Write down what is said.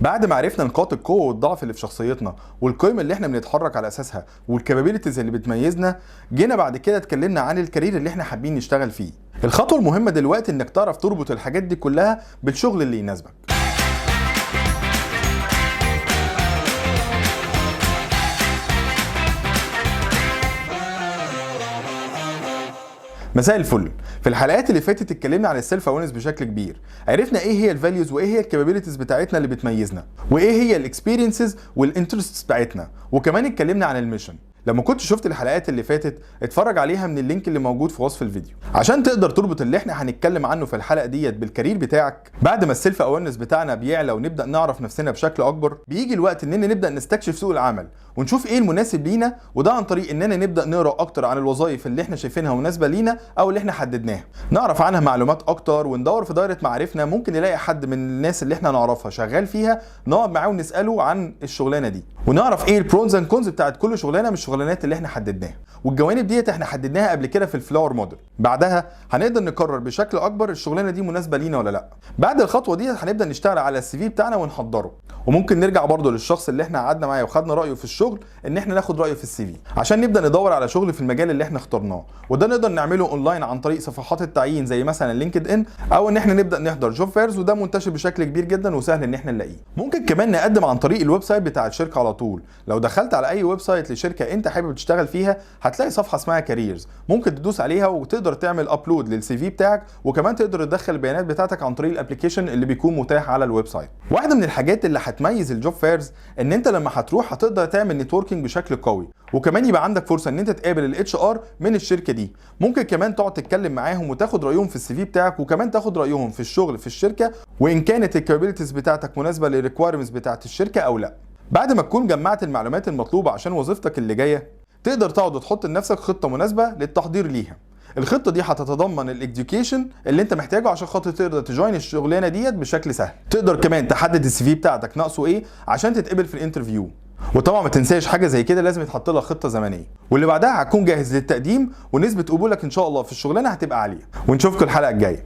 بعد ما عرفنا نقاط القوه والضعف اللي في شخصيتنا والقيم اللي احنا بنتحرك على اساسها والكابابيلتيز اللي بتميزنا، جينا بعد كده اتكلمنا عن الكارير اللي احنا حابين نشتغل فيه. الخطوه المهمه دلوقتي انك تعرف تربط الحاجات دي كلها بالشغل اللي يناسبك. مساء الفل. في الحلقات اللي فاتت اتكلمنا عن السيلف اويرنس بشكل كبير، عرفنا ايه هي الفاليوز وايه هي الكابابيلتيز بتاعتنا اللي بتميزنا، وايه هي الاكسبيرينسز والانترستس بتاعتنا، وكمان اتكلمنا عن الميشن. لما كنت شفت الحلقات اللي فاتت اتفرج عليها من اللينك اللي موجود في وصف الفيديو عشان تقدر تربط اللي احنا هنتكلم عنه في الحلقه ديت بالكارير بتاعك. بعد ما السيلف اويرنس بتاعنا بيعلى ونبدا نعرف نفسنا بشكل اكبر، بيجي الوقت اننا نبدا نستكشف سوق العمل ونشوف ايه المناسب لينا، وده عن طريق اننا نبدا نقرا اكتر عن الوظائف اللي احنا شايفينها مناسبه لينا او اللي احنا حددناها، نعرف عنها معلومات اكتر، وندور في دايره معارفنا ممكن نلاقي حد من الناس اللي احنا نعرفها شغال فيها، نقعد معاه ونساله عن الشغلانه دي، ونعرف ايه البرونز اند كونز بتاعت كل شغلانه من الشغلانات اللي احنا حددناها. والجوانب ديت احنا حددناها قبل كده في الفلاور موديل. بعدها هنقدر نقرر بشكل اكبر الشغلانه دي مناسبه لينا ولا لا. بعد الخطوه ديت هنبدا نشتغل على السي في بتاعنا ونحضره، وممكن نرجع برضه للشخص اللي احنا قعدنا معاه وخدنا رايه في الشغل ان احنا ناخد رايه في السي في عشان نبدا ندور على شغل في المجال اللي احنا اخترناه. وده نقدر نعمله اونلاين عن طريق صفحات التعيين زي مثلا لينكد ان، او ان احنا نبدا نحضر جوب فيرز، وده منتشر بشكل كبير جدا وسهل ان احنا نلاقيه. ممكن كمان نقدم عن طريق الويب سايت بتاع الشركه على طول. لو دخلت على اي ويب سايت لشركه انت حابب تشتغل فيها هتلاقي صفحه اسمها كاريرز، ممكن تدوس عليها وتقدر تعمل ابلود للسي في بتاعك، وكمان تقدر تدخل البيانات بتاعتك عن طريق الابلكيشن اللي بيكون متاح على الويب سايت. واحده من الحاجات اللي هتميز الجوب فيرز ان انت لما هتروح هتقدر تعمل نتوركينج بشكل قوي، وكمان يبقى عندك فرصه ان انت تقابل الاتش ار من الشركه دي. ممكن كمان تقعد تتكلم معاهم وتاخد رايهم في السي في بتاعك، وكمان تاخد رايهم في الشغل في الشركه، وان كانت الكابابيلتيز بتاعتك مناسبه للريكوايرمنتس بتاعت الشركه او لا. بعد ما تكون جمعت المعلومات المطلوبه عشان وظيفتك اللي جايه، تقدر تقعد وتحط لنفسك خطه مناسبه للتحضير ليها. الخطه دي هتتضمن الاديوكيشن اللي انت محتاجه عشان خاطر تقدر تجوين الشغلانه ديت بشكل سهل. تقدر كمان تحدد السي في بتاعتك ناقصه ايه عشان تتقبل في الانترفيو، وطبعا ما تنساش حاجه زي كده لازم يتحط لها خطه زمنيه، واللي بعدها هتكون جاهز للتقديم، ونسبه قبولك ان شاء الله في الشغلانه هتبقى عاليه. ونشوفكم الحلقه الجايه.